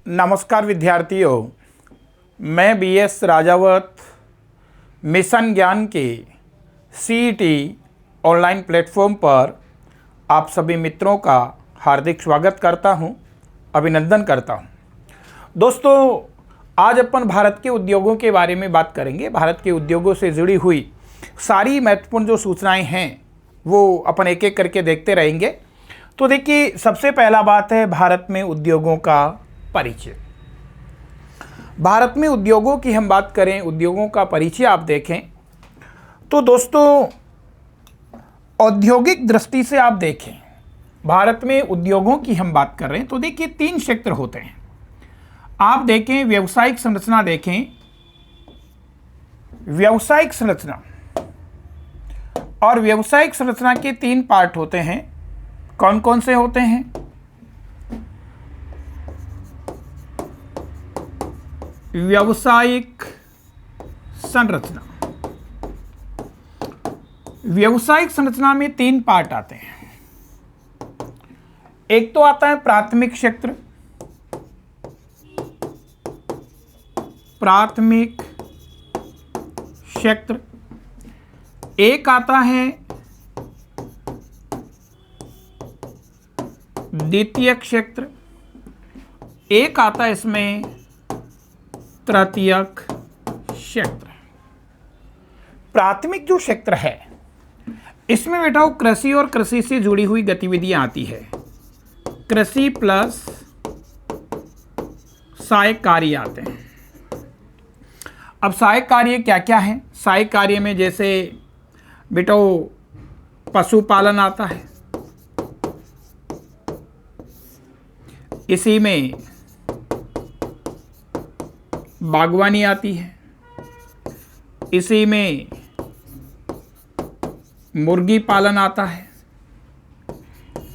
नमस्कार विद्यार्थियों, मैं BS राजावत मिशन ज्ञान के CET ऑनलाइन प्लेटफॉर्म पर आप सभी मित्रों का हार्दिक स्वागत करता हूं, अभिनंदन करता हूं। दोस्तों, आज अपन भारत के उद्योगों के बारे में बात करेंगे। भारत के उद्योगों से जुड़ी हुई सारी महत्वपूर्ण जो सूचनाएं हैं वो अपन एक एक करके देखते रहेंगे। तो देखिए, सबसे पहला बात है भारत में उद्योगों का परिचय। भारत में उद्योगों की हम बात करें, उद्योगों का परिचय आप देखें तो दोस्तों, औद्योगिक दृष्टि से आप देखें, भारत में उद्योगों की हम बात कर रहे हैं तो देखिए 3 क्षेत्र होते हैं। आप देखें, व्यावसायिक संरचना देखें, व्यावसायिक संरचना, और व्यावसायिक संरचना के 3 पार्ट होते हैं। कौन कौन से होते हैं? व्यावसायिक संरचना। व्यावसायिक संरचना में 3 पार्ट आते हैं। एक तो आता है प्राथमिक क्षेत्र, प्राथमिक क्षेत्र। एक आता है द्वितीयक क्षेत्र, एक आता है इसमें तृतीयक क्षेत्र। प्राथमिक जो क्षेत्र है इसमें बेटा कृषि और कृषि से जुड़ी हुई गतिविधियां आती है। कृषि प्लस सहायक कार्य आते हैं। अब सहायक कार्य क्या क्या है? सहायक कार्य में जैसे बेटा पशुपालन आता है, इसी में बागवानी आती है, इसी में मुर्गी पालन आता है,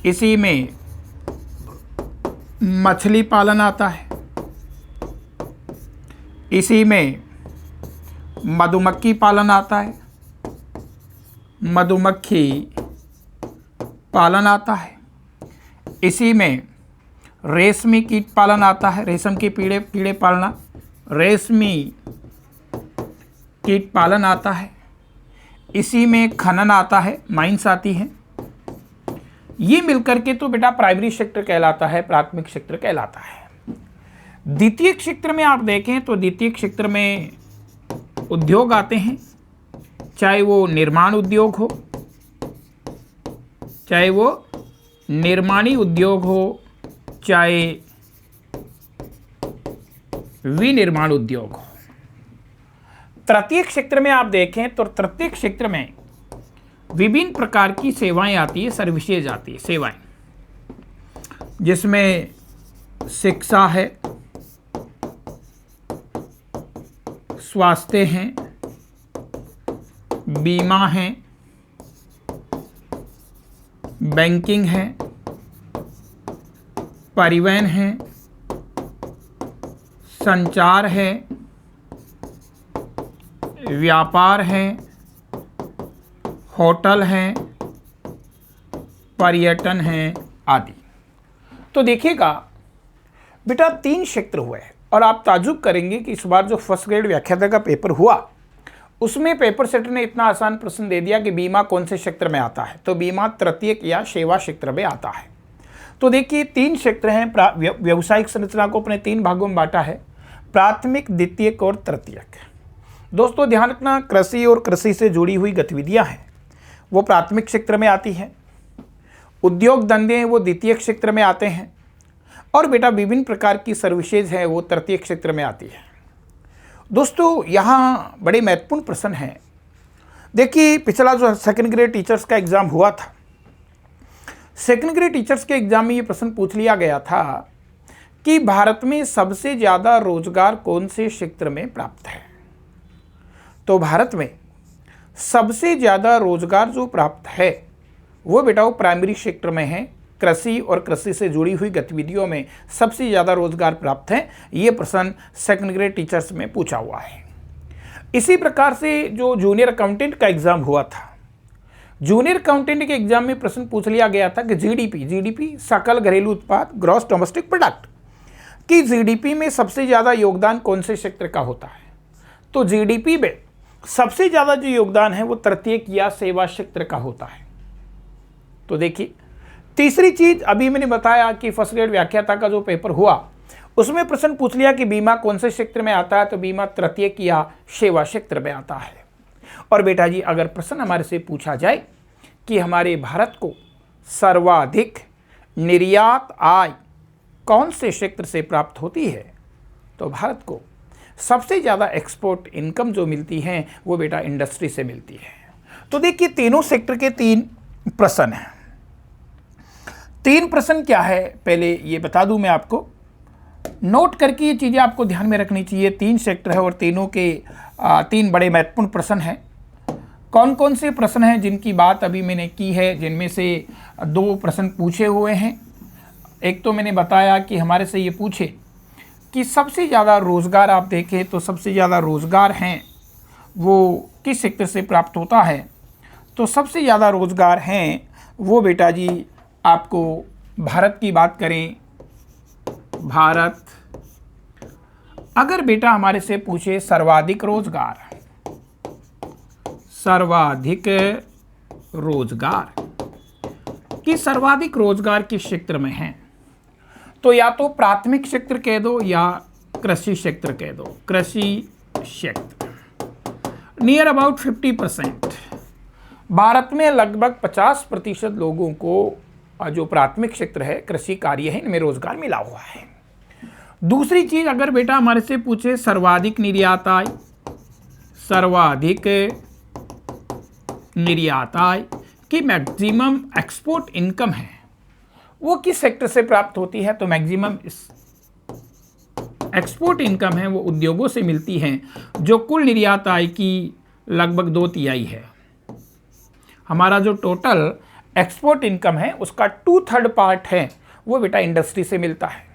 इसी में मछली पालन आता है, इसी में मधुमक्खी पालन आता है, मधुमक्खी पालन आता है, इसी में रेशमी कीट पालन आता है, रेशम के कीड़े पालना, रेशमी कीट पालन आता है, इसी में खनन आता है, माइंस आती है। ये मिलकर के तो बेटा प्राइमरी सेक्टर कहलाता है, प्राथमिक सेक्टर कहलाता है। द्वितीय क्षेत्र में आप देखें तो द्वितीय क्षेत्र में उद्योग आते हैं, चाहे वो निर्माण उद्योग हो, चाहे वो निर्माणी उद्योग हो, चाहे विनिर्माण उद्योग हो। तृतीय क्षेत्र में आप देखें तो तृतीय क्षेत्र में विभिन्न प्रकार की सेवाएं आती है, सर्विसेज आती है, सेवाएं, जिसमें शिक्षा है, स्वास्थ्य है, बीमा है, बैंकिंग है, परिवहन है, संचार है, व्यापार है, होटल है, पर्यटन है आदि। तो देखिएगा बेटा 3 क्षेत्र हुए हैं और आप ताजुब करेंगे कि इस बार जो फर्स्ट ग्रेड व्याख्याता का पेपर हुआ उसमें पेपर सेटर ने इतना आसान प्रश्न दे दिया कि बीमा कौन से क्षेत्र में आता है, तो बीमा तृतीयक या सेवा क्षेत्र में आता है। तो देखिए 3 क्षेत्र हैं। व्यावसायिक संरचना को अपने 3 भागों में बांटा है, प्राथमिक, द्वितीयक और तृतीयक। दोस्तों ध्यान रखना, कृषि और कृषि से जुड़ी हुई गतिविधियां हैं वो प्राथमिक क्षेत्र में आती हैं, उद्योग धंधे हैं वो द्वितीय क्षेत्र में आते हैं, और बेटा विभिन्न प्रकार की सर्विसेज है वो तृतीय क्षेत्र में आती है। दोस्तों यहाँ बड़े महत्वपूर्ण प्रश्न हैं। देखिए, पिछला जो सेकंड ग्रेड टीचर्स का एग्ज़ाम हुआ था, सेकंड ग्रेड टीचर्स के एग्जाम में ये प्रश्न पूछ लिया गया था कि भारत में सबसे ज़्यादा रोजगार कौन से क्षेत्र में प्राप्त है। तो भारत में सबसे ज़्यादा रोजगार जो प्राप्त है वो बेटा वो प्राइमरी सेक्टर में है। कृषि और कृषि से जुड़ी हुई गतिविधियों में सबसे ज़्यादा रोजगार प्राप्त है। ये प्रश्न सेकंड ग्रेड टीचर्स में पूछा हुआ है। इसी प्रकार से जो जूनियर अकाउंटेंट का एग्ज़ाम हुआ था, जूनियर अकाउंटेंट के एग्जाम में प्रश्न पूछ लिया गया था कि जीडीपी सकल घरेलू उत्पाद, ग्रॉस डोमेस्टिक प्रोडक्ट, कि जीडीपी में सबसे ज़्यादा योगदान कौन से क्षेत्र का होता है? तो जीडीपी में सबसे ज़्यादा जो योगदान है वो तृतीयक या सेवा क्षेत्र का होता है। तो देखिए, तीसरी चीज अभी मैंने बताया कि फर्स्ट ग्रेड व्याख्याता का जो पेपर हुआ उसमें प्रश्न पूछ लिया कि बीमा कौन से क्षेत्र में आता है, तो बीमा तृतीयक या सेवा क्षेत्र में आता है। और बेटा जी, अगर प्रश्न हमारे से पूछा जाए कि हमारे भारत को सर्वाधिक निर्यात आय कौन से क्षेत्र से प्राप्त होती है, तो भारत को सबसे ज़्यादा एक्सपोर्ट इनकम जो मिलती है वो बेटा इंडस्ट्री से मिलती है। तो देखिए, तीनों सेक्टर के 3 प्रश्न हैं। 3 प्रश्न क्या है पहले ये बता दूं मैं आपको, नोट करके ये चीज़ें आपको ध्यान में रखनी चाहिए। 3 सेक्टर है और तीनों के 3 बड़े महत्वपूर्ण प्रश्न हैं। कौन कौन से प्रश्न हैं जिनकी बात अभी मैंने की है, जिनमें से 2 प्रश्न पूछे हुए हैं। एक तो मैंने बताया कि हमारे से ये पूछे कि सबसे ज़्यादा रोज़गार आप देखें तो सबसे ज़्यादा रोज़गार हैं वो किस सेक्टर से प्राप्त होता है, तो सबसे ज़्यादा रोज़गार हैं वो बेटा जी आपको भारत की बात करें, भारत अगर बेटा हमारे से पूछे सर्वाधिक रोज़गार कि सर्वाधिक रोज़गार किस क्षेत्र में है, तो या तो प्राथमिक क्षेत्र कह दो या कृषि क्षेत्र कह दो। कृषि क्षेत्र नियर अबाउट 50%। भारत में लगभग 50% लोगों को जो प्राथमिक क्षेत्र है, कृषि कार्य है, इनमें रोजगार मिला हुआ है। दूसरी चीज अगर बेटा हमारे से पूछे सर्वाधिक निर्यात आय, सर्वाधिक निर्यात आय की मैक्सिमम एक्सपोर्ट इनकम है वो किस सेक्टर से प्राप्त होती है, तो मैक्सिमम एक्सपोर्ट इनकम है वो उद्योगों से मिलती है, जो कुल निर्यात आय की लगभग 2/3 है। हमारा जो टोटल एक्सपोर्ट इनकम है उसका 2/3 पार्ट है वो बेटा इंडस्ट्री से मिलता है।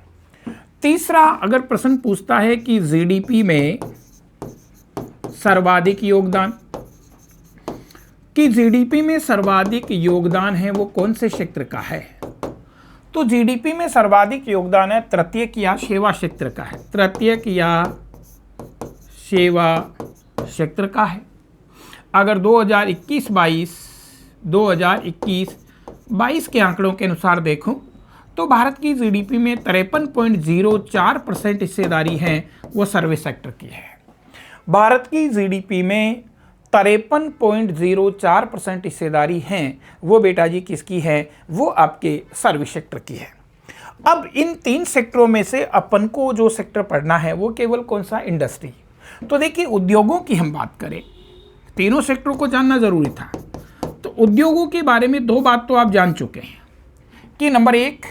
तीसरा अगर प्रश्न पूछता है कि जीडीपी में सर्वाधिक योगदान, कि जीडीपी में सर्वाधिक योगदान है वो कौन से क्षेत्र का है, तो जीडीपी में सर्वाधिक योगदान है तृतीयक या सेवा क्षेत्र का है। तृतीयक या सेवा क्षेत्र का है। अगर 2021-22 के आंकड़ों के अनुसार देखूं तो भारत की जीडीपी में 53.04% हिस्सेदारी है वो सर्विस सेक्टर की है। भारत की जीडीपी में 53.04% हिस्सेदारी है वो बेटा जी किसकी है, वो आपके सर्विस सेक्टर की है। अब इन 3 सेक्टरों में से अपन को जो सेक्टर पढ़ना है वो केवल कौन सा, इंडस्ट्री। तो देखिए, उद्योगों की हम बात करें, तीनों सेक्टरों को जानना जरूरी था। तो उद्योगों के बारे में 2 बात तो आप जान चुके हैं कि नंबर 1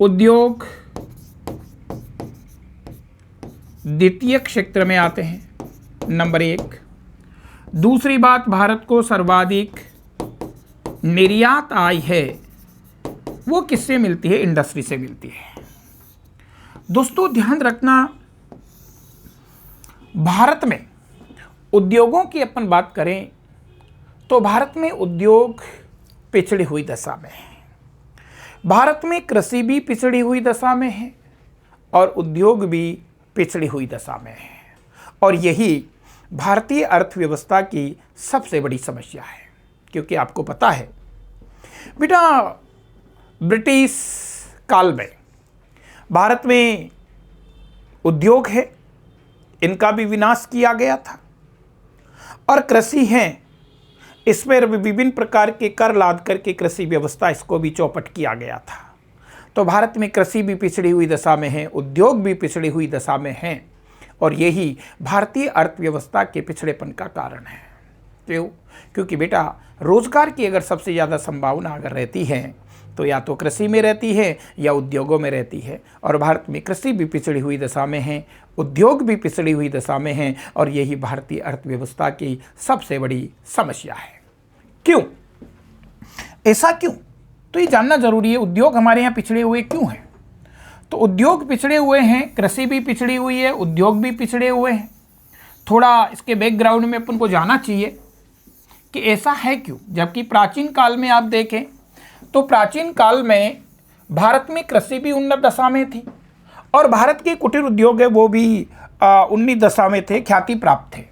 उद्योग द्वितीयक क्षेत्र में आते हैं, नंबर 1। दूसरी बात, भारत को सर्वाधिक निर्यात आय है वो किससे मिलती है, इंडस्ट्री से मिलती है। दोस्तों ध्यान रखना, भारत में उद्योगों की अपन बात करें तो भारत में उद्योग पिछड़ी हुई दशा में है। भारत में कृषि भी पिछड़ी हुई दशा में है और उद्योग भी पिछड़ी हुई दशा में है, और यही भारतीय अर्थव्यवस्था की सबसे बड़ी समस्या है। क्योंकि आपको पता है बेटा, ब्रिटिश काल में भारत में उद्योग है, इनका भी विनाश किया गया था, और कृषि है, इस पर विभिन्न प्रकार के कर लाद करके कृषि व्यवस्था इसको भी चौपट किया गया था। तो भारत में कृषि भी पिछड़ी हुई दशा में है, उद्योग भी पिछड़ी हुई दशा में है, और यही भारतीय अर्थव्यवस्था के पिछड़ेपन का कारण है। क्यों? क्योंकि बेटा रोजगार की अगर सबसे ज़्यादा संभावना अगर रहती है तो या तो कृषि में रहती है या उद्योगों में रहती है, और भारत में कृषि भी पिछड़ी हुई दशा में है, उद्योग भी पिछड़ी हुई दशा में है, और यही भारतीय अर्थव्यवस्था की सबसे बड़ी समस्या है। क्यों ऐसा क्यों, तो ये जानना जरूरी है। उद्योग हमारे यहाँ पिछड़े हुए क्यों हैं, तो उद्योग पिछड़े हुए हैं, कृषि भी पिछड़ी हुई है, उद्योग भी पिछड़े हुए हैं। थोड़ा इसके बैकग्राउंड में अपन को जाना चाहिए कि ऐसा है क्यों। जबकि प्राचीन काल में आप देखें तो प्राचीन काल में भारत में कृषि भी उन्नत दशा में थी और भारत के कुटीर उद्योग है वो भी 19 दशा में थे, ख्याति प्राप्त थे।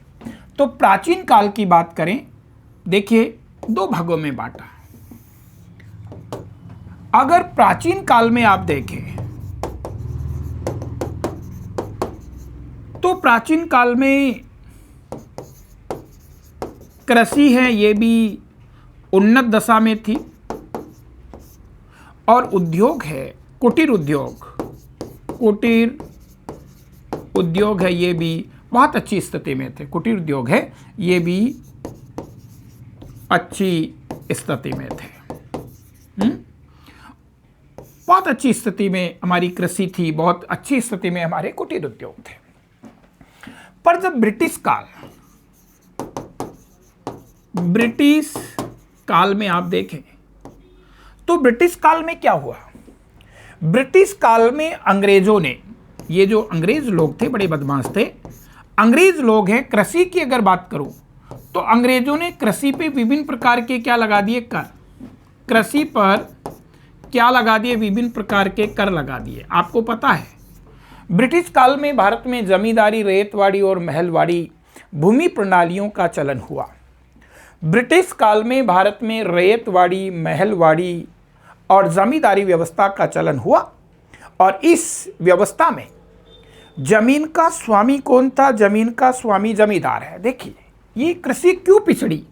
तो प्राचीन काल की बात करें, देखिए 2 भागों में बांटा। अगर प्राचीन काल में आप देखें तो प्राचीन काल में कृषि है ये भी उन्नत दशा में थी, और उद्योग है कुटीर उद्योग है ये भी बहुत अच्छी स्थिति में थे। कुटीर उद्योग है ये भी अच्छी स्थिति में थे। बहुत अच्छी स्थिति में हमारी कृषि थी, बहुत अच्छी स्थिति में हमारे कुटीर उद्योग थे। पर जब ब्रिटिश काल में आप देखें तो ब्रिटिश काल में क्या हुआ? ब्रिटिश काल में अंग्रेजों ने, ये जो अंग्रेज लोग थे बड़े बदमाश थे, अंग्रेज लोग हैं। कृषि की अगर बात करूं तो अंग्रेजों ने कृषि पे विभिन्न प्रकार के क्या लगा दिए? कर। कृषि पर क्या लगा दिए? विभिन्न प्रकार के कर लगा दिए। आपको पता है ब्रिटिश काल में भारत में जमींदारी, रेतवाड़ी और महलवाड़ी भूमि प्रणालियों का चलन हुआ। ब्रिटिश काल में भारत में रेतवाड़ी, महलवाड़ी और जमींदारी व्यवस्था का चलन हुआ, और इस व्यवस्था में जमीन का स्वामी कौन था? जमीन का स्वामी जमींदार है। देखिए ये कृषि क्यों पिछड़ी?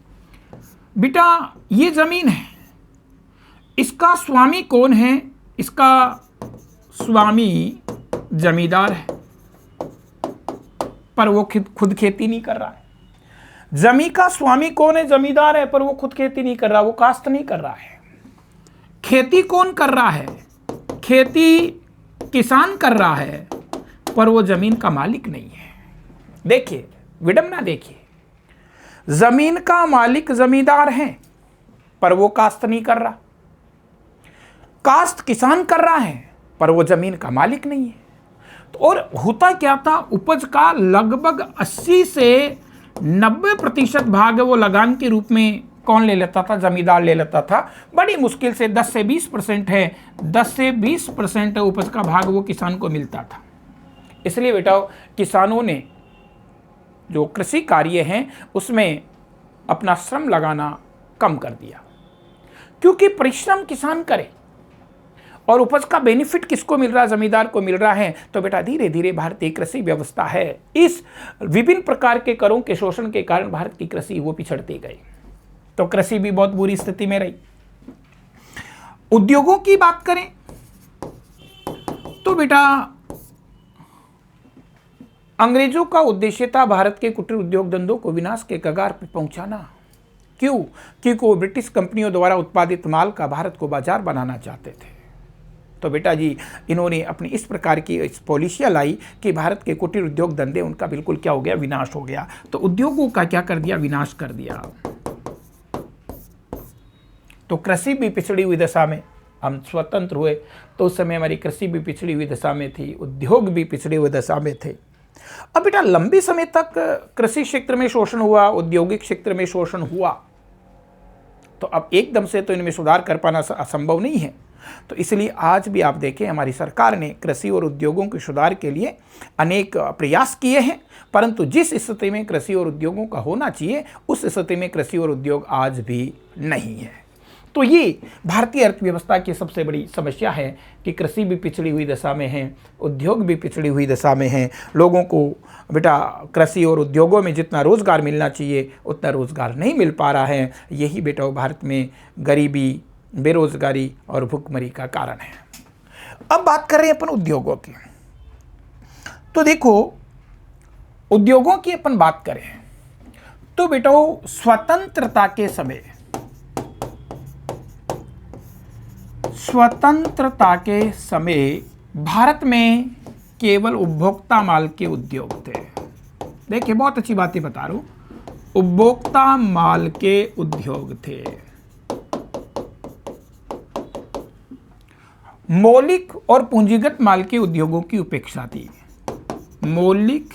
बेटा ये जमीन है, इसका स्वामी कौन है? इसका स्वामी जमींदार है, पर वो खुद खेती नहीं कर रहा है। जमीन का स्वामी कौन है? जमींदार है, पर वो खुद खेती नहीं कर रहा, वो काश्त नहीं कर रहा है। खेती कौन कर रहा है? खेती किसान कर रहा है, पर वो जमीन का मालिक नहीं है। देखिए विडंबना, देखिए जमीन का मालिक जमींदार है, पर वो काश्त नहीं कर रहा। काश्त किसान कर रहा है, पर वो जमीन का मालिक नहीं है। तो और होता क्या था? उपज का लगभग 80 से 90% भाग वो लगान के रूप में कौन ले लेता था? जमींदार ले लेता था। बड़ी मुश्किल से 10 से 20% है, 10 से 20% उपज का भाग वो किसान को मिलता था। इसलिए बेटा किसानों ने जो कृषि कार्य हैं उसमें अपना श्रम लगाना कम कर दिया, क्योंकि परिश्रम किसान करे और उपज का बेनिफिट किसको मिल रहा है? जमींदार को मिल रहा है। तो बेटा धीरे धीरे भारतीय कृषि व्यवस्था है, इस विभिन्न प्रकार के करों के शोषण के कारण भारत की कृषि वो पिछड़ती गई। तो कृषि भी बहुत बुरी स्थिति में रही। उद्योगों की बात करें तो बेटा अंग्रेजों का उद्देश्य था भारत के कुटीर उद्योग धंधों को विनाश के कगार पर पहुंचाना। क्यों? क्योंकि वो ब्रिटिश कंपनियों द्वारा उत्पादित माल का भारत को बाजार बनाना चाहते थे। तो बेटा जी इन्होंने अपनी इस प्रकार की इस पॉलिसियाँ लाई कि भारत के कुटीर उद्योग धंधे उनका बिल्कुल क्या हो गया? विनाश हो गया। तो उद्योगों का क्या कर दिया? विनाश कर दिया। तो कृषि भी पिछड़ी हुई दशा में, हम स्वतंत्र हुए तो उस समय हमारी कृषि भी पिछड़ी हुई दशा में थी, उद्योग भी पिछड़े हुए दशा में थे। अब बेटा लंबे समय तक कृषि क्षेत्र में शोषण हुआ, औद्योगिक क्षेत्र में शोषण हुआ, तो अब एकदम से तो इनमें सुधार कर पाना असंभव नहीं है। तो इसलिए आज भी आप देखें हमारी सरकार ने कृषि और उद्योगों के सुधार के लिए अनेक प्रयास किए हैं, परंतु जिस स्थिति में कृषि और उद्योगों का होना चाहिए उस स्थिति में कृषि और उद्योग आज भी नहीं है। तो ये भारतीय अर्थव्यवस्था की सबसे बड़ी समस्या है कि कृषि भी पिछड़ी हुई दशा में है, उद्योग भी पिछड़ी हुई दशा में है। लोगों को बेटा कृषि और उद्योगों में जितना रोज़गार मिलना चाहिए उतना रोज़गार नहीं मिल पा रहा है। यही बेटा भारत में गरीबी, बेरोजगारी और भुखमरी का कारण है। अब बात कर रहे हैं अपन उद्योगों की। तो देखो उद्योगों की अपन बात करें तो बेटा स्वतंत्रता के समय भारत में केवल उपभोक्ता माल के उद्योग थे। देखिए बहुत अच्छी बातें बता रहा हूं, उपभोक्ता माल के उद्योग थे। मौलिक और पूंजीगत माल के उद्योगों की उपेक्षा थी। मौलिक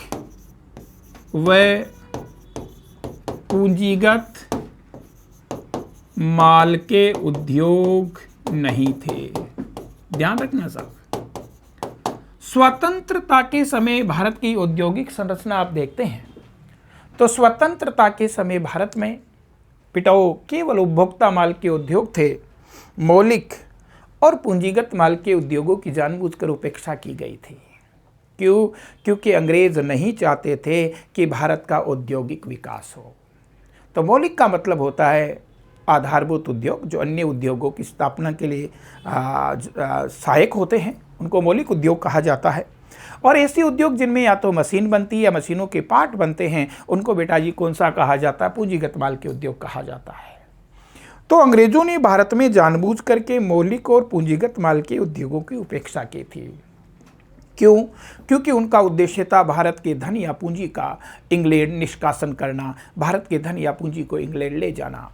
व पूंजीगत माल के उद्योग नहीं थे। ध्यान रखना साहब, स्वतंत्रता के समय भारत की औद्योगिक संरचना आप देखते हैं तो स्वतंत्रता के समय भारत में पिटाओ केवल उपभोक्ता माल के उद्योग थे। मौलिक और पूंजीगत माल के उद्योगों की जानबूझकर उपेक्षा की गई थी। क्यों? क्योंकि अंग्रेज नहीं चाहते थे कि भारत का औद्योगिक विकास हो। तो मौलिक का मतलब होता है आधारभूत उद्योग, जो अन्य उद्योगों की स्थापना के लिए सहायक होते हैं, उनको मौलिक उद्योग कहा जाता है। और ऐसे उद्योग जिनमें या तो मशीन बनती है या मशीनों के पार्ट बनते हैं, उनको बेटा जी कौन सा कहा जाता है? पूंजीगत माल के उद्योग कहा जाता है। तो अंग्रेजों ने भारत में जानबूझ करके मौलिक और पूंजीगत माल के उद्योगों की उपेक्षा की थी। क्यों? क्योंकि उनका उद्देश्य था भारत के धन या पूंजी का इंग्लैंड निष्कासन करना, भारत के धन या पूंजी को इंग्लैंड ले जाना।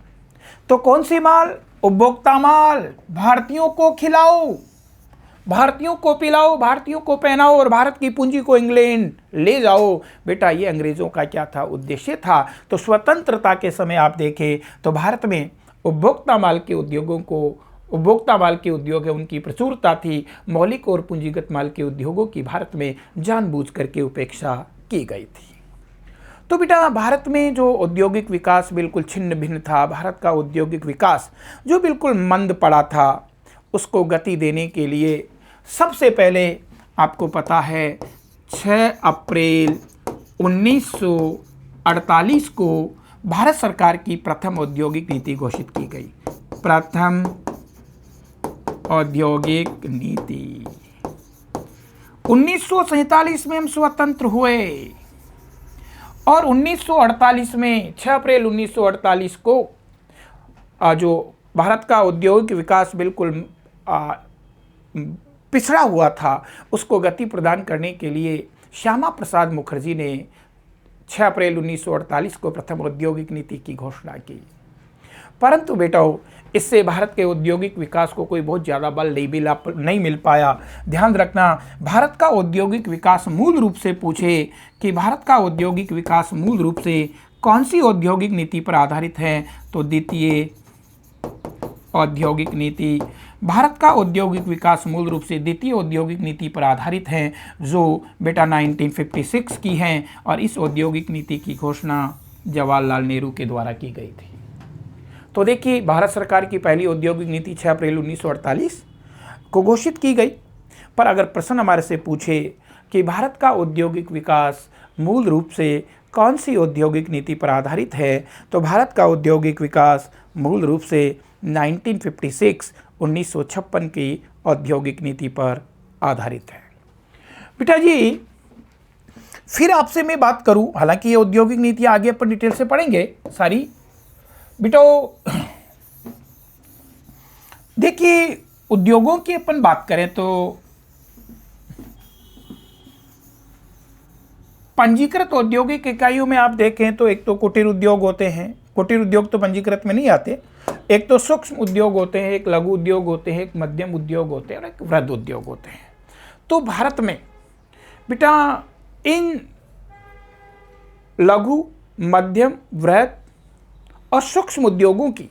तो कौन सी माल? उपभोक्ता माल। भारतीयों को खिलाओ, भारतीयों को पिलाओ, भारतीयों को पहनाओ और भारत की पूंजी को इंग्लैंड ले जाओ। बेटा ये अंग्रेजों का क्या था? उद्देश्य था। तो स्वतंत्रता के समय आप देखें तो भारत में उपभोक्ता माल के उद्योगों को, उपभोक्ता माल के उद्योग है उनकी प्रचुरता थी। मौलिक और पूंजीगत माल के उद्योगों की भारत में जानबूझ करके उपेक्षा की गई थी। तो बेटा भारत में जो औद्योगिक विकास बिल्कुल छिन्न भिन्न था, भारत का औद्योगिक विकास जो बिल्कुल मंद पड़ा था, उसको गति देने के लिए सबसे पहले आपको पता है 6 अप्रैल 1948 को भारत सरकार की प्रथम औद्योगिक नीति घोषित की गई। प्रथम औद्योगिक नीति। 1947 में हम स्वतंत्र हुए और 1948 में 6 अप्रैल 1948 को जो भारत का औद्योगिक विकास बिल्कुल पिछड़ा हुआ था, उसको गति प्रदान करने के लिए श्यामा प्रसाद मुखर्जी ने 6 अप्रैल 1948 को प्रथम औद्योगिक नीति की घोषणा की। परंतु बेटाओ इससे भारत के औद्योगिक विकास को कोई बहुत ज़्यादा बल नहीं मिल पाया। ध्यान रखना, भारत का औद्योगिक विकास मूल रूप से पूछे कि भारत का औद्योगिक विकास मूल रूप से कौन सी औद्योगिक नीति पर आधारित है, तो द्वितीय औद्योगिक नीति। भारत का औद्योगिक विकास मूल रूप से द्वितीय औद्योगिक नीति पर आधारित है, जो बेटा 1956 की है और इस औद्योगिक नीति की घोषणा जवाहरलाल नेहरू के द्वारा की गई थी। तो देखिए भारत सरकार की पहली औद्योगिक नीति 6 अप्रैल 1948 को घोषित की गई। पर अगर प्रश्न हमारे से पूछे कि भारत का औद्योगिक विकास मूल रूप से कौन सी औद्योगिक नीति पर आधारित है, तो भारत का औद्योगिक विकास मूल रूप से 1956 की औद्योगिक नीति पर आधारित है। बेटा जी फिर आपसे मैं बात करूं, हालांकि ये औद्योगिक नीति आगे अपन डिटेल से पढ़ेंगे सारी। बेटा देखिए उद्योगों की अपन बात करें तो पंजीकृत औद्योगिक इकाइयों में आप देखें तो एक तो कुटीर उद्योग होते हैं, कुटीर उद्योग तो पंजीकृत में नहीं आते। एक तो सूक्ष्म उद्योग होते हैं, एक लघु उद्योग होते हैं, एक मध्यम उद्योग होते हैं और एक वृहद उद्योग होते हैं। तो भारत में बेटा इन लघु, मध्यम, वृहद और सूक्ष्म उद्योगों की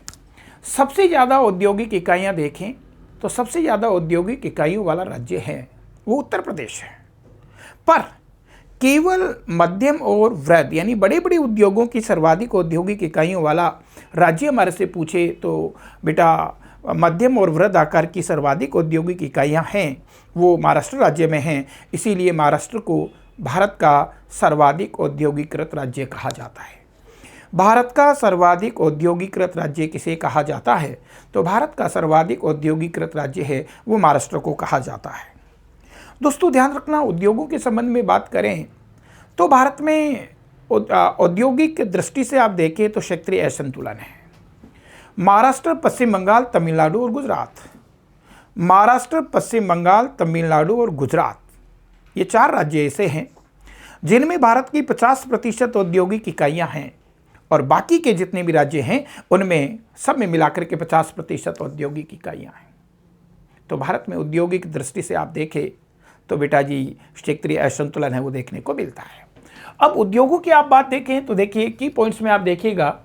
सबसे ज़्यादा औद्योगिक इकाइयाँ देखें तो सबसे ज़्यादा औद्योगिक इकाइयों वाला राज्य है वो उत्तर प्रदेश है। पर केवल मध्यम और वृहद यानी बड़े बड़े उद्योगों की सर्वाधिक औद्योगिक इकाइयों वाला राज्य हमारे से पूछे तो बेटा मध्यम और वृहद आकार की सर्वाधिक औद्योगिक इकाइयां हैं वो महाराष्ट्र राज्य में हैं। इसीलिए महाराष्ट्र को भारत का सर्वाधिक औद्योगिकृत राज्य कहा जाता है। भारत का सर्वाधिक औद्योगिकृत राज्य किसे कहा जाता है, तो भारत का सर्वाधिक औद्योगिकृत राज्य है वो महाराष्ट्र को कहा जाता है। दोस्तों ध्यान रखना, उद्योगों के संबंध में बात करें तो भारत में औद्योगिक दृष्टि से आप देखें तो क्षेत्रीय असंतुलन है। महाराष्ट्र, पश्चिम बंगाल, तमिलनाडु और गुजरात, महाराष्ट्र, पश्चिम बंगाल, तमिलनाडु और गुजरात, ये 4 राज्य ऐसे हैं जिनमें भारत की 50% औद्योगिक इकाइयाँ हैं और बाकी के जितने भी राज्य हैं उनमें सब में मिलाकर के 50% औद्योगिक इकाइयाँ हैं। तो भारत में औद्योगिक दृष्टि से आप देखें तो बेटा जी क्षेत्रीय असंतुलन है वो देखने को मिलता है। अब उद्योगों की आप बात देखें तो देखिए की पॉइंट्स में आप देखिएगा,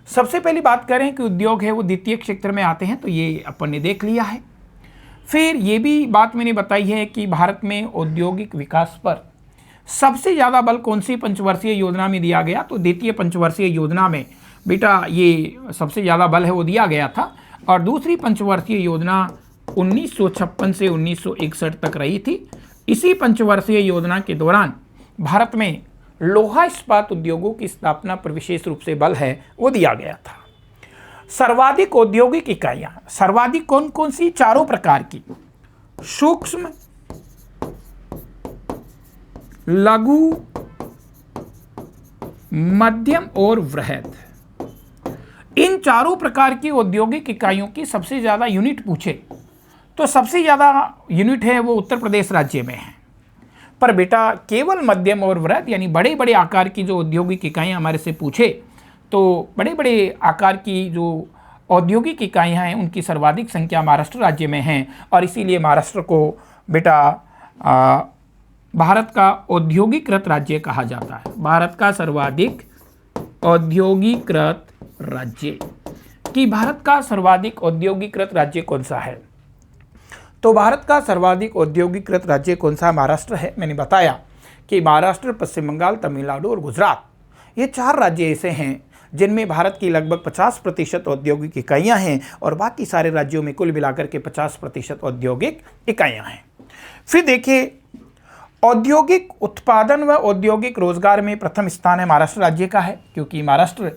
सबसे पहली बात करें कि उद्योग है वो द्वितीय क्षेत्र में आते हैं, तो ये अपन ने देख लिया है। फिर ये भी बात मैंने बताई है कि भारत में औद्योगिक विकास पर सबसे ज़्यादा बल कौन सी पंचवर्षीय योजना में दिया गया, तो द्वितीय पंचवर्षीय योजना में बेटा ये सबसे ज़्यादा बल है वो दिया गया था। और दूसरी पंचवर्षीय योजना 1956 से 1961 तक रही थी। इसी पंचवर्षीय योजना के दौरान भारत में लोहा इस्पात उद्योगों की स्थापना पर विशेष रूप से बल है वो दिया गया था। सर्वाधिक औद्योगिक इकाइयां, सर्वाधिक कौन कौन सी, चारों प्रकार की, सूक्ष्म, लघु, मध्यम और वृहद, इन चारों प्रकार की औद्योगिक इकाइयों की सबसे ज्यादा यूनिट पूछे तो सबसे ज्यादा यूनिट है वो उत्तर प्रदेश राज्य में है। पर बेटा केवल मध्यम और वृहद यानी बड़े बड़े आकार की जो औद्योगिक इकाइयां हमारे से पूछे तो बड़े बड़े आकार की जो औद्योगिक इकाइयां हैं उनकी सर्वाधिक संख्या महाराष्ट्र राज्य में है। और इसीलिए महाराष्ट्र को बेटा भारत का औद्योगिकृत राज्य कहा जाता है। भारत का सर्वाधिक औद्योगिकृत राज्य, कि भारत का सर्वाधिक औद्योगिकृत राज्य कौन सा है, तो भारत का सर्वाधिक औद्योगिकृत राज्य कौन सा, महाराष्ट्र है। मैंने बताया कि महाराष्ट्र, पश्चिम बंगाल, तमिलनाडु और गुजरात, ये 4 राज्य ऐसे हैं जिनमें भारत की लगभग 50% औद्योगिक इकाइयां हैं और बाकी सारे राज्यों में कुल मिलाकर के 50% औद्योगिक इकाइयां हैं। फिर देखिए औद्योगिक उत्पादन व औद्योगिक रोजगार में प्रथम स्थान है महाराष्ट्र राज्य का है, क्योंकि महाराष्ट्र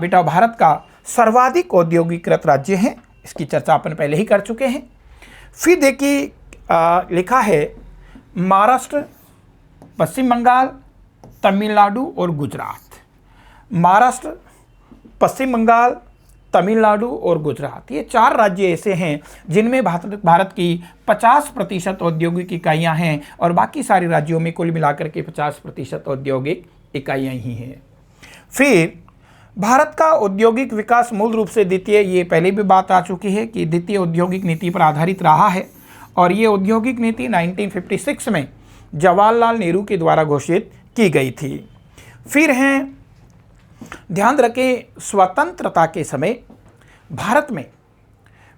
बेटा भारत का सर्वाधिक औद्योगिकृत राज्य है। इसकी चर्चा अपन पहले ही कर चुके हैं। फिर देखिए लिखा है महाराष्ट्र, पश्चिम बंगाल, तमिलनाडु और गुजरात। महाराष्ट्र, पश्चिम बंगाल, तमिलनाडु और गुजरात, ये 4 राज्य ऐसे हैं जिनमें भारत की 50% औद्योगिक इकाइयां हैं और बाकी सारे राज्यों में कुल मिलाकर के 50% औद्योगिक इकाइयां ही हैं। फिर भारत का औद्योगिक विकास मूल रूप से द्वितीय, ये पहले भी बात आ चुकी है कि द्वितीय औद्योगिक नीति पर आधारित रहा है और ये औद्योगिक नीति 1956 में जवाहरलाल नेहरू के द्वारा घोषित की गई थी। फिर हैं, ध्यान रखें, स्वतंत्रता के समय भारत में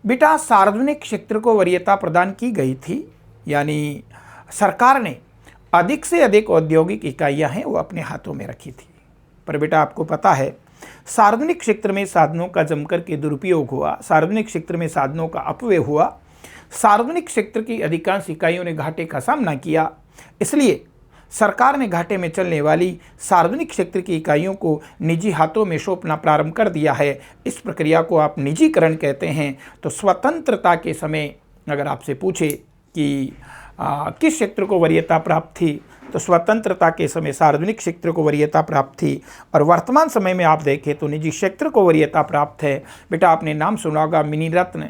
बेटा सार्वजनिक क्षेत्र को वरीयता प्रदान की गई थी, यानी सरकार ने अधिक से अधिक औद्योगिक इकाइयां हैं वो अपने हाथों में रखी थी। पर बेटा आपको पता है सार्वजनिक क्षेत्र में साधनों का जमकर के दुरुपयोग हुआ, सार्वजनिक क्षेत्र में साधनों का अपव्यय हुआ, सार्वजनिक क्षेत्र की अधिकांश इकाइयों ने घाटे का सामना किया। इसलिए सरकार ने घाटे में चलने वाली सार्वजनिक क्षेत्र की इकाइयों को निजी हाथों में सौंपना प्रारंभ कर दिया है। इस प्रक्रिया को आप निजीकरण कहते हैं। तो स्वतंत्रता के समय अगर आपसे पूछे कि किस क्षेत्र को वरीयता प्राप्त थी, तो स्वतंत्रता के समय सार्वजनिक क्षेत्र को वरीयता प्राप्त थी और वर्तमान समय में आप देखें तो निजी क्षेत्र को वरीयता प्राप्त है। बेटा आपने नाम सुना होगा मिनी रत्न,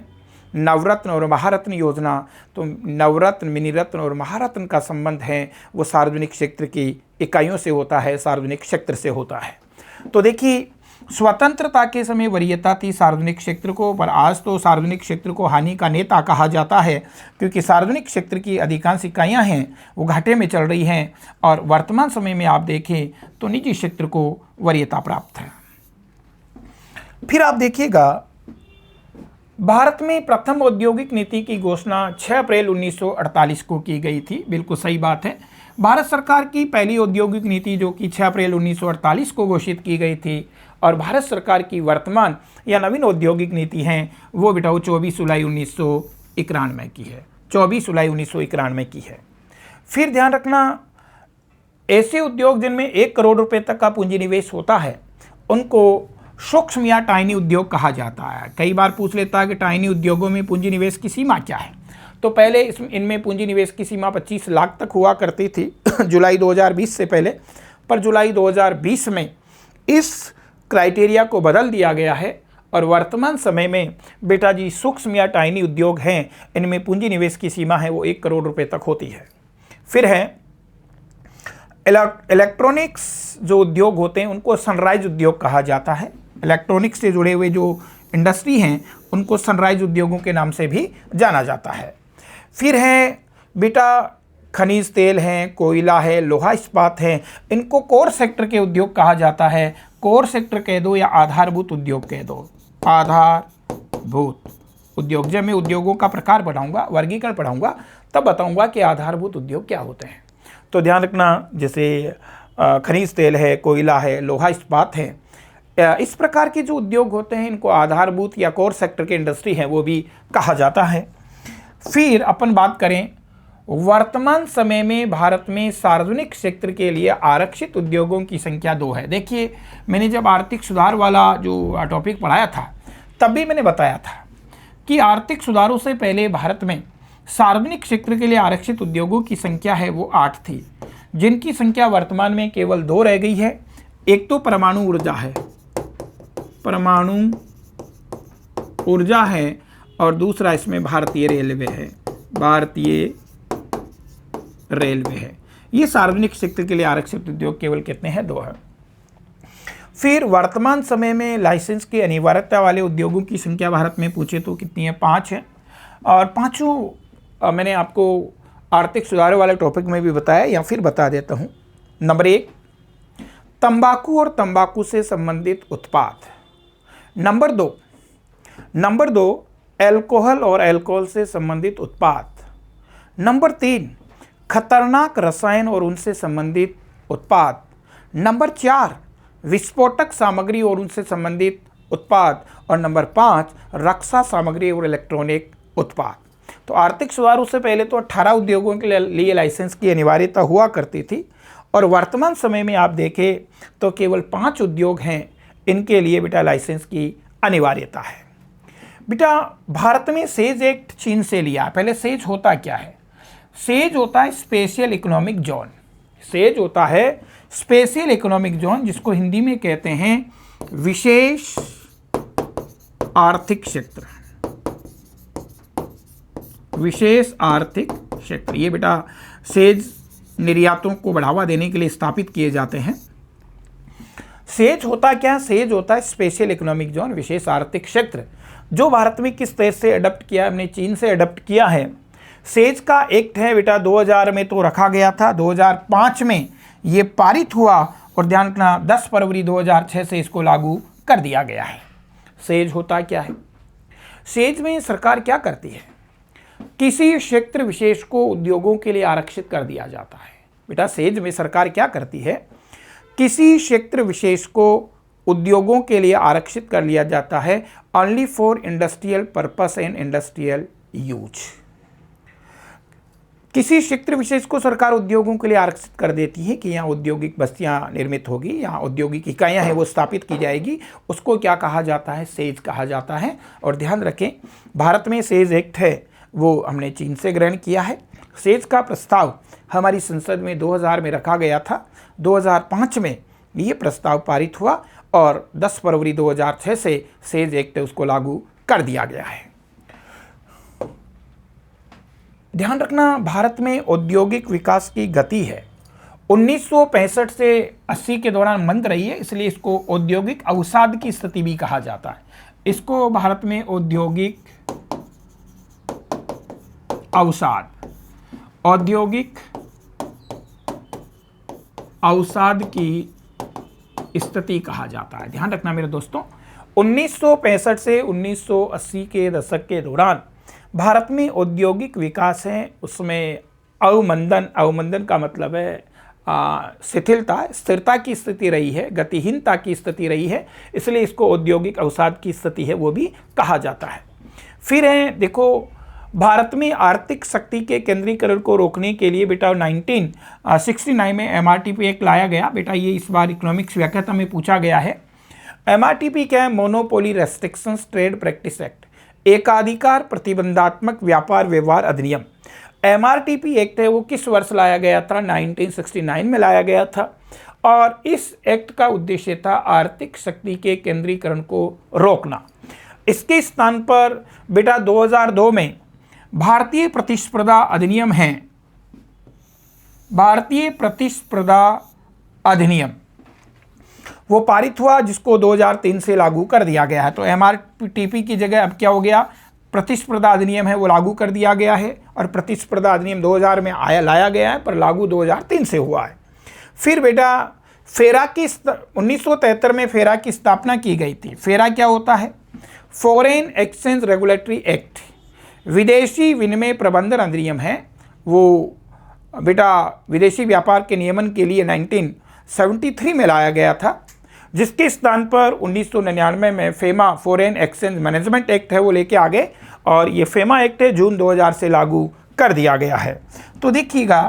नवरत्न और महारत्न योजना। तो नवरत्न, मिनी रत्न और महारत्न का संबंध है वो सार्वजनिक क्षेत्र की इकाइयों से होता है, सार्वजनिक क्षेत्र से होता है। तो देखिए स्वतंत्रता के समय वरीयता थी सार्वजनिक क्षेत्र को, पर आज तो सार्वजनिक क्षेत्र को हानि का नेता कहा जाता है क्योंकि सार्वजनिक क्षेत्र की अधिकांश इकाइयां हैं वो घाटे में चल रही हैं और वर्तमान समय में आप देखें तो निजी क्षेत्र को वरीयता प्राप्त है। फिर आप देखिएगा भारत में प्रथम औद्योगिक नीति की घोषणा 6 अप्रैल 1948 को की गई थी। बिल्कुल सही बात है। भारत सरकार की पहली औद्योगिक नीति जो कि 6 अप्रैल 1948 को घोषित की गई थी और भारत सरकार की वर्तमान या नवीन औद्योगिक नीति है वो बेटा 24 जुलाई 1991 की है, 24 जुलाई 1991 की है। फिर ध्यान रखना ऐसे उद्योग जिनमें 1 करोड़ रुपए तक का पूंजी निवेश होता है उनको सूक्ष्म या टाइनी उद्योग कहा जाता है। कई बार पूछ लेता है कि टाइनी उद्योगों में पूंजी निवेश की सीमा क्या है। तो पहले इनमें पूंजी निवेश की सीमा 25 लाख तक हुआ करती थी जुलाई 2020 से पहले, पर जुलाई 2020 में इस क्राइटेरिया को बदल दिया गया है और वर्तमान समय में बेटा जी सूक्ष्म या टाइनी उद्योग हैं इनमें पूंजी निवेश की सीमा है वो 1 करोड़ रुपए तक होती है। फिर है इलेक्ट्रॉनिक्स जो उद्योग होते हैं उनको सनराइज उद्योग कहा जाता है। इलेक्ट्रॉनिक्स से जुड़े हुए जो इंडस्ट्री हैं उनको सनराइज उद्योगों के नाम से भी जाना जाता है। फिर है बेटा खनिज तेल हैं, कोयला है, लोहा इस्पात है, इनको कोर सेक्टर के उद्योग कहा जाता है। कोर सेक्टर कह दो या आधारभूत उद्योग कह दो, आधारभूत उद्योग, जब मैं उद्योगों का प्रकार पढ़ाऊंगा, वर्गीकरण पढ़ाऊंगा, तब बताऊंगा कि आधारभूत उद्योग क्या होते हैं। तो ध्यान रखना, जैसे खनिज तेल है, कोयला है, लोहा इस्पात है, इस प्रकार के जो उद्योग होते हैं इनको आधारभूत या कोर सेक्टर के इंडस्ट्री है वो भी कहा जाता है। फिर अपन बात करें, वर्तमान समय में भारत में सार्वजनिक क्षेत्र के लिए आरक्षित उद्योगों की संख्या 2 है। देखिए, मैंने जब आर्थिक सुधार वाला जो टॉपिक पढ़ाया था तब भी मैंने बताया था कि आर्थिक सुधारों से पहले भारत में सार्वजनिक क्षेत्र के लिए आरक्षित उद्योगों की संख्या है वो 8 थी, जिनकी संख्या वर्तमान में केवल 2 रह गई है। एक तो परमाणु ऊर्जा है, परमाणु ऊर्जा है, और दूसरा इसमें भारतीय रेलवे है, भारतीय रेलवे है। ये सार्वजनिक क्षेत्र के लिए आरक्षित उद्योग केवल कितने हैं? 2 है। फिर वर्तमान समय में लाइसेंस की अनिवार्यता वाले उद्योगों की संख्या भारत में पूछे तो कितनी है? 5 है। और पांचों मैंने आपको आर्थिक सुधार वाले टॉपिक में भी बताया, या फिर बता देता हूँ। नंबर 1, तंबाकू और तंबाकू से संबंधित उत्पाद। नंबर 2, अल्कोहल और अल्कोहल से संबंधित उत्पाद। नंबर 3, खतरनाक रसायन और उनसे संबंधित उत्पाद। नंबर 4, विस्फोटक सामग्री और उनसे संबंधित उत्पाद। और नंबर 5, रक्षा सामग्री और इलेक्ट्रॉनिक उत्पाद। तो आर्थिक सुधारों से पहले तो 18 उद्योगों के लिए लाइसेंस की अनिवार्यता हुआ करती थी, और वर्तमान समय में आप देखें तो केवल 5 उद्योग हैं इनके लिए बेटा लाइसेंस की अनिवार्यता है। बेटा, भारत में सेज एक्ट चीन से लिया। पहले सेज होता क्या है? सेज होता है स्पेशल इकोनॉमिक जोन। सेज होता है स्पेशल इकोनॉमिक जोन, जिसको हिंदी में कहते हैं विशेष आर्थिक क्षेत्र। विशेष आर्थिक क्षेत्र, ये बेटा सेज निर्यातों को बढ़ावा देने के लिए स्थापित किए जाते हैं। सेज होता क्या? सेज होता है स्पेशल इकोनॉमिक जोन, विशेष आर्थिक क्षेत्र, जो भारत में किस देश से अडॉप्ट किया? हमने चीन से अडॉप्ट किया है। सेज का एक्ट है बेटा 2000 में तो रखा गया था, 2005 में ये पारित हुआ, और ध्यान रखना 10 फरवरी 2006 से इसको लागू कर दिया गया है। सेज होता क्या है? सेज में सरकार क्या करती है? किसी क्षेत्र विशेष को उद्योगों के लिए आरक्षित कर दिया जाता है। बेटा, सेज में सरकार क्या करती है? किसी क्षेत्र विशेष को उद्योगों के लिए आरक्षित कर लिया जाता है, only for industrial purpose and industrial use. किसी क्षेत्र विशेष को सरकार उद्योगों के लिए आरक्षित कर देती है कि यहाँ औद्योगिक बस्तियाँ निर्मित होगी, यहाँ औद्योगिक इकाइयाँ हैं वो स्थापित की जाएगी, उसको क्या कहा जाता है? सेज कहा जाता है। और ध्यान रखें, भारत में सेज एक्ट है वो हमने चीन से ग्रहण किया है। सेज का प्रस्ताव हमारी संसद में 2000 में रखा गया था, 2005 में ये प्रस्ताव पारित हुआ, और 10 फरवरी 2006 से सेज एक्ट उसको लागू कर दिया गया है। ध्यान रखना, भारत में औद्योगिक विकास की गति है 1965 से 80 के दौरान मंद रही है, इसलिए इसको औद्योगिक अवसाद की स्थिति भी कहा जाता है। इसको भारत में औद्योगिक अवसाद, औद्योगिक अवसाद की स्थिति कहा जाता है। ध्यान रखना मेरे दोस्तों, 1965 से 1980 के दशक के दौरान भारत में औद्योगिक विकास है, उसमें अवमंदन का मतलब है शिथिलता, स्थिरता की स्थिति रही है, गतिहीनता की स्थिति रही है, इसलिए इसको औद्योगिक अवसाद की स्थिति है वो भी कहा जाता है। फिर है, देखो, भारत में आर्थिक शक्ति के केंद्रीकरण को रोकने के लिए बेटा 1969 में MRTP एक्ट लाया गया। बेटा, ये इस बार इकोनॉमिक्स व्याख्याता में पूछा गया है। MRTP क्या है? Monopoly restrictions trade practice act, एकाधिकार प्रतिबंधात्मक व्यापार व्यवहार अधिनियम। MRTP एक्ट है वो किस वर्ष लाया गया था? 1969 में लाया गया था, और इस एक्ट का उद्देश्य था आर्थिक शक्ति के केंद्रीकरण को रोकना। इसके स्थान पर बेटा 2002 में भारतीय प्रतिस्पर्धा अधिनियम है, भारतीय प्रतिस्पर्धा अधिनियम वो पारित हुआ, जिसको 2003 से लागू कर दिया गया है। तो MRTP की जगह अब क्या हो गया? प्रतिस्पर्धा अधिनियम है वो लागू कर दिया गया है, और प्रतिस्पर्धा अधिनियम 2000 में लाया गया है, पर लागू 2003 से हुआ है। फिर बेटा फेरा की 1973 में फेरा की स्थापना की गई थी। फेरा क्या होता है? फॉरेन एक्सचेंज रेगुलेटरी एक्ट, विदेशी विनिमय प्रबंधन अधिनियम है, वो बेटा विदेशी व्यापार के नियमन के लिए 1973 में लाया गया था, जिसके स्थान पर 1999 में FEMA foreign exchange management act है वो लेके आ गए, और ये फेमा एक्ट है जून 2000 से लागू कर दिया गया है। तो देखिएगा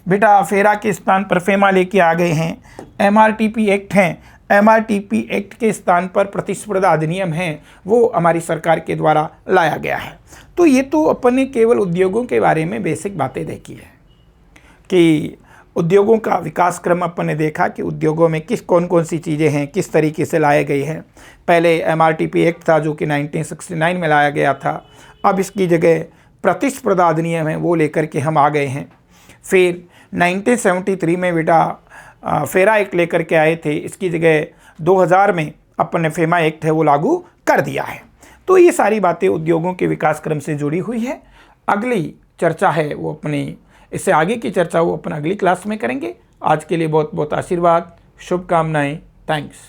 बेटा फेरा के स्थान पर फेमा लेके आ गए हैं, MRTP एक्ट हैं, MRTP एक्ट के स्थान पर प्रतिस्पर्धा अधिनियम है वो हमारी सरकार के द्वारा लाया गया है। तो ये तो अपन ने केवल उद्योगों के बारे में बेसिक बातें देखी है कि उद्योगों का विकास क्रम अपन ने देखा कि उद्योगों में कौन कौन सी चीज़ें हैं, किस तरीके से लाए गई हैं। पहले MRTP एक्ट था जो कि 1969 में लाया गया था, अब इसकी जगह प्रतिस्पर्धा अधिनियम है वो लेकर के हम आ गए हैं। फिर 1973 में बेटा फेरा एक्ट लेकर के आए थे, इसकी जगह 2000 में अपन ने फेमा एक्ट है वो लागू कर दिया है। तो ये सारी बातें उद्योगों के विकास क्रम से जुड़ी हुई है। अगली चर्चा है वो अपनी, इससे आगे की चर्चा वो अपन अगली क्लास में करेंगे। आज के लिए बहुत बहुत आशीर्वाद, शुभकामनाएं, थैंक्स।